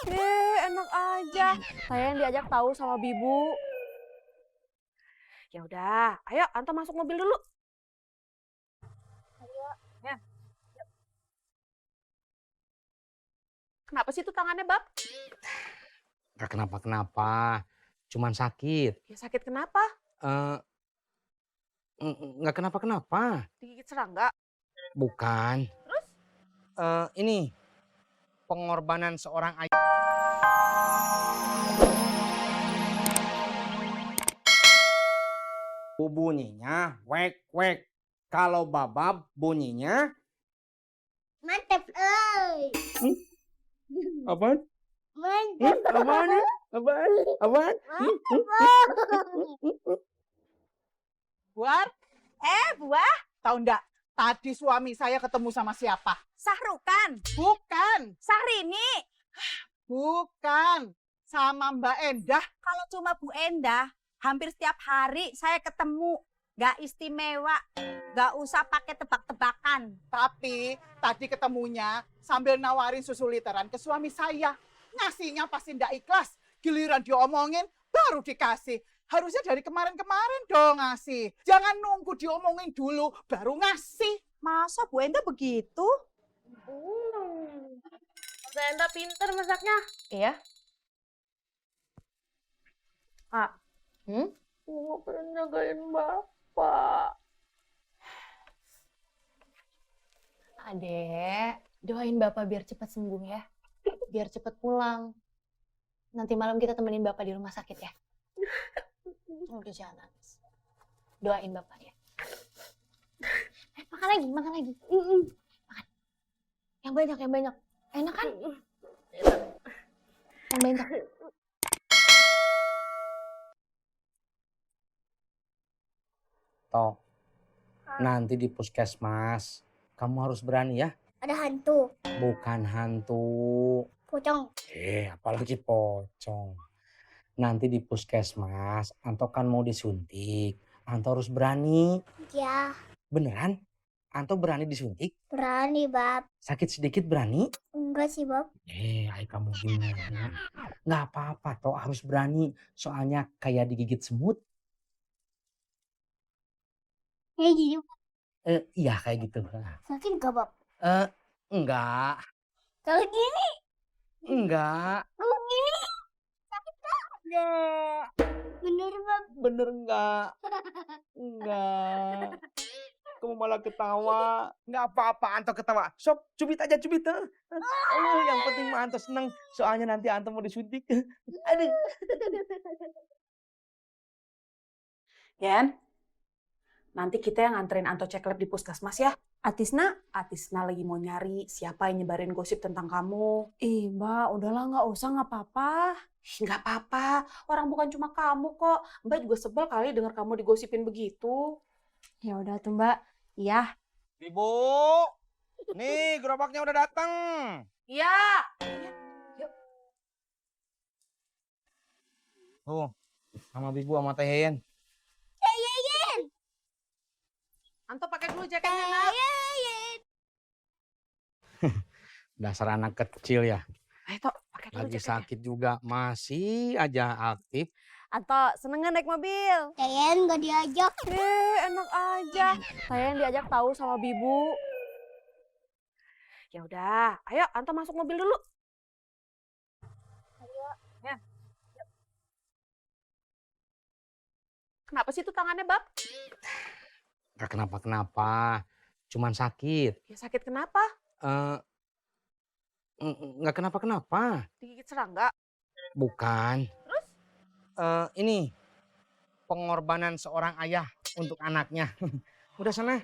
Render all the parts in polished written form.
Enak aja. Saya yang diajak tahu sama Bibu. Ya udah, ayo Anto masuk mobil dulu. Ayo, ya. Kenapa sih tuh tangannya, Bab? Gak kenapa-kenapa, cuman sakit. Ya sakit kenapa? Eh, nggak kenapa-kenapa. Digigit serangga. Bukan. Terus? Ini pengorbanan seorang ayah. Bunyinya wek wek. Kalau babab bunyinya Mantap, oi. apaan? Mantap. Apaan? Apaan? Apaan? Buar, Buah, tahu enggak? Tadi suami saya ketemu sama siapa? Sahrukan, Bukan, Sahrini. bukan. Sama Mbak Endah. Kalau cuma Bu Endah, hampir setiap hari saya ketemu. Gak istimewa, gak usah pakai tebak-tebakan. Tapi tadi ketemunya sambil nawarin susu literan ke suami saya. Ngasihnya pasti enggak ikhlas. Giliran diomongin, baru dikasih. Harusnya dari kemarin-kemarin dong ngasih. Jangan nunggu diomongin dulu, baru ngasih. Masa Bu Endah begitu? Bu Endah pinter masaknya. Iya. Mau pengen jagain Bapak. Adek, doain Bapak biar cepat sembuh ya. Biar cepat pulang. Nanti malam kita temenin Bapak di rumah sakit ya. Udah jangan nangis. Doain Bapak ya. Makan lagi, makan lagi. Makan. Yang banyak, yang banyak. Enak kan? Yang banyak. Toh, nanti di puskesmas kamu harus berani ya. Ada hantu, Bukan hantu. pocong. Apalagi pocong. Nanti di puskesmas, Anto kan mau disuntik. Anto harus berani. Ya, Beneran? Anto berani disuntik? berani, Bab. Sakit sedikit berani? Enggak sih, Bab. Ay kamu gimana? Nggak apa-apa, toh harus berani. Soalnya kayak digigit semut. Kayak gini, Iya kayak gitu. sakit nggak, Bab? Enggak. Kalau gini, Enggak. kalau gini, sakit nggak? Enggak. Bener, Bab. Bener enggak? Enggak. Kamu malah ketawa. Enggak apa-apa Anto ketawa. Sok, cubit aja cubit. Yang penting mah Anto seneng. Soalnya nanti Anto mau disuntik. Aduh. Yen, nanti kita yang nganterin Anto cek lab di puskesmas ya. Atisna lagi mau nyari siapa yang nyebarin gosip tentang kamu. Ih Mbak, udahlah nggak usah, nggak apa-apa. Nggak apa-apa, orang bukan cuma kamu kok. Mbak juga sebel kali dengar kamu digosipin begitu. Ya udah tuh Mbak, iya. Ibu, nih gerobaknya udah datang. Iya. Tuh, sama Bibu sama Teh Yeyen. Anto pakai dulu jaketnya nak. Dasar anak kecil ya. Ayo Tok, pakai dulu Lagi jaketnya. sakit juga, masih aja aktif. Anto, seneng nggak naik mobil? Kayak nggak diajak. Enak aja. Saya yang diajak tahu sama Bibu. Ya udah, ayo Anto masuk mobil dulu. Ayo, ya. Kenapa sih tuh tangannya, Bab? Gak kenapa-kenapa, cuman sakit. Ya sakit kenapa? Nggak kenapa-kenapa. Digigit serangga. Bukan. Terus? Ini pengorbanan seorang ayah untuk anaknya. Udah sana.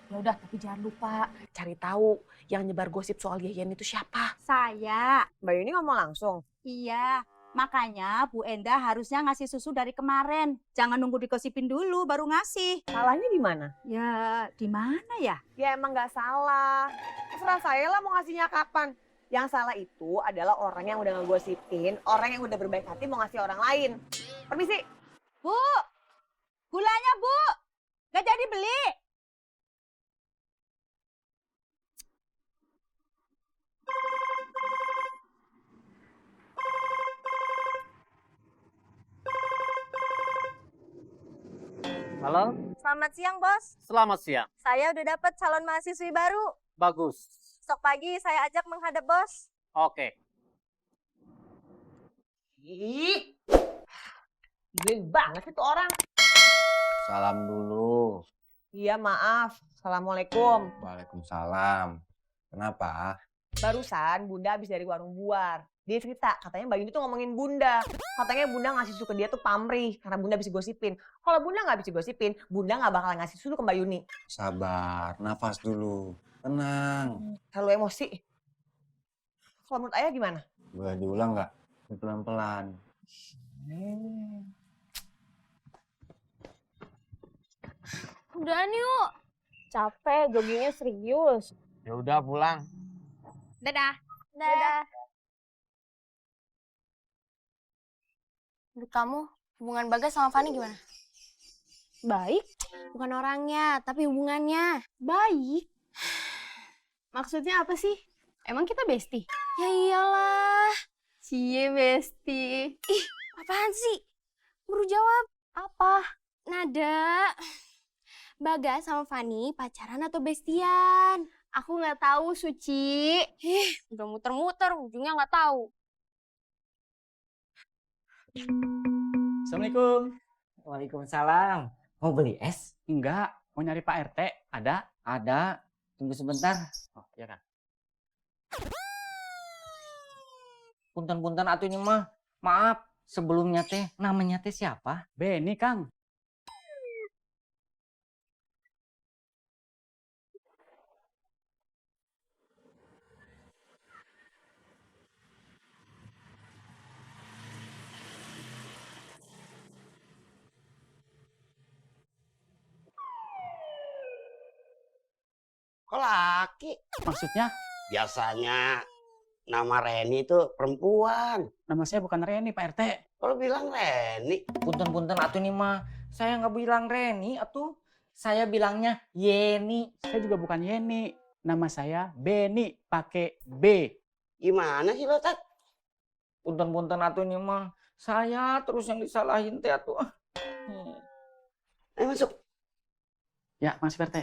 Ya udah, tapi jangan lupa cari tahu yang nyebar gosip soal Yeyen itu siapa. Saya. Mbak Yuni ngomong langsung. Iya, makanya Bu Endah harusnya ngasih susu dari kemarin. Jangan nunggu digosipin dulu baru ngasih. Salahnya di mana? Ya, di mana ya? Ya emang nggak salah. Terserah saya lah mau ngasihnya kapan. Yang salah itu adalah orang yang udah ngegosipin, orang yang udah berbaik hati mau ngasih orang lain. Permisi. Bu, gulanya Bu, gak jadi beli. Halo, Selamat siang, Bos. selamat siang. Saya udah dapet calon mahasiswi baru. Bagus. Besok pagi saya ajak menghadap Bos. Oke. Ih, gede banget itu orang. Salam dulu. Iya, maaf. Assalamualaikum. Waalaikumsalam. Kenapa? Barusan Bunda habis dari warung buar. Dia cerita, katanya Mbak Yuni tuh ngomongin Bunda. Katanya Bunda ngasih susu ke dia tuh pamrih, karena Bunda bisa gosipin. Kalau Bunda nggak bisa gosipin, Bunda nggak bakal ngasih susu ke Mbak Yuni. Sabar, nafas dulu. Tenang. Terlalu emosi. Kalau menurut Ayah gimana? Boleh diulang nggak? Pelan-pelan. Udahan yuk. Capek, joggingnya serius. Ya udah pulang. Dadah. Dadah. Menurut kamu, hubungan Bagas sama Fani gimana? Baik. Bukan orangnya, tapi hubungannya. Baik. Maksudnya apa sih? Emang kita bestie? Ya iyalah. Cie bestie. Ih, apaan sih? Buru jawab. Apa? Nada. Bagas sama Fani pacaran atau bestian? Aku nggak tahu, Suci. Udah muter-muter, ujungnya nggak tahu. Assalamualaikum. Waalaikumsalam. Mau beli es? Enggak, mau nyari Pak RT. Ada? Ada. Tunggu sebentar. Oh, iya kan. Punten-punten atuh ini mah. Maaf, sebelumnya teh namanya teh siapa? Beni, Kang. Kok laki? Maksudnya, Biasanya nama Reni itu perempuan. nama saya bukan Reni, Pak RT. Kalau bilang Reni, Punten-punten atuh ini mah. Saya nggak bilang Reni atuh. Saya bilangnya Yeni. Saya juga bukan Yeni. Nama saya Beni, pakai B. gimana sih lo, Tat? Punten-punten atuh ini mah. Saya terus yang disalahin teh atuh. Ayo masuk. Ya, Mas Pak RT.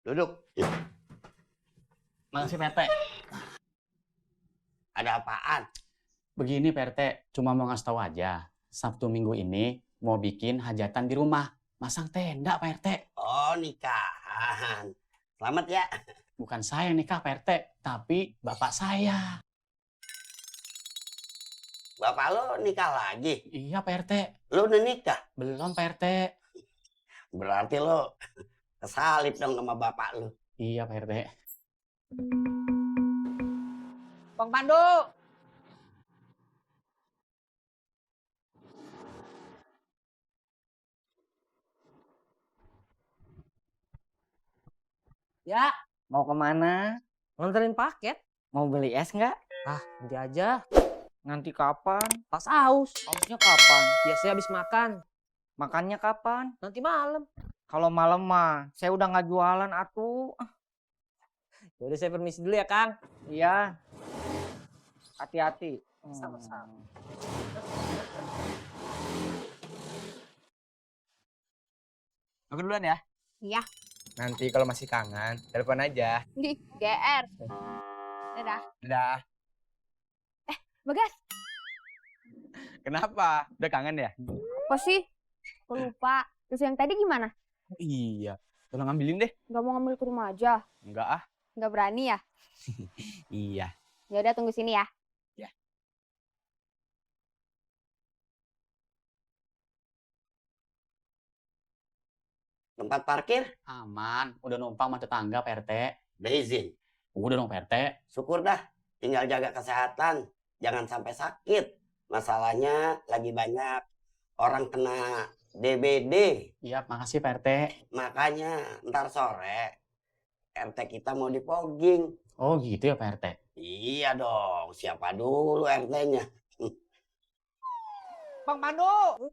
Duduk. Makasih Pak RT. Ada apaan? Begini Pak RT, cuma mau ngasih tahu aja. Sabtu Minggu ini mau bikin hajatan di rumah. Masang tenda Pak RT. Oh, nikahan. Selamat ya. Bukan saya yang nikah Pak RT, tapi bapak saya. Bapak lo nikah lagi? Iya Pak RT. Lo udah nikah? Belum Pak RT. Berarti lo kesalip dong sama bapak lo. Iya Pak RT. Bang Pandu. Ya, mau kemana? Nganterin paket. Mau beli es nggak? Nanti aja. Nanti kapan? Pas aus. Ausnya kapan? Biasanya habis makan. Makannya kapan? Nanti malam. Kalau malam mah, saya udah nggak jualan atuh. Yaudah saya permisi dulu ya, Kang. Iya. Hati-hati. Sama-sama. Aku duluan ya. Iya. Nanti kalau masih kangen, telepon aja. Di GR. Dadah. Udah. Bagas, Kenapa? Udah kangen ya? apa sih? Aku lupa. Terus yang tadi gimana? Iya. Tolong ambilin deh. Gak mau ngambil ke rumah aja? Enggak ah. Gak berani ya? Iya. Ya udah tunggu sini ya. Tempat parkir? Aman, udah numpang sama tetangga Pak RT. Udah izin. Udah dong Pak RT. Syukur dah. Tinggal jaga kesehatan. Jangan sampai sakit. Masalahnya lagi banyak orang kena DBD. Iya, makasih Pak RT. Makanya ntar sore RT kita mau dipogging. Oh gitu ya Pak RT. Iya dong. Siapa dulu RT-nya? Bang Pandu.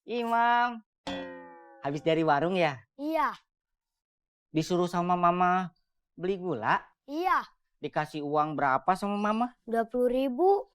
Imam, habis dari warung ya? Iya. Disuruh sama mama beli gula? Iya. dikasih uang berapa sama mama? 20.000.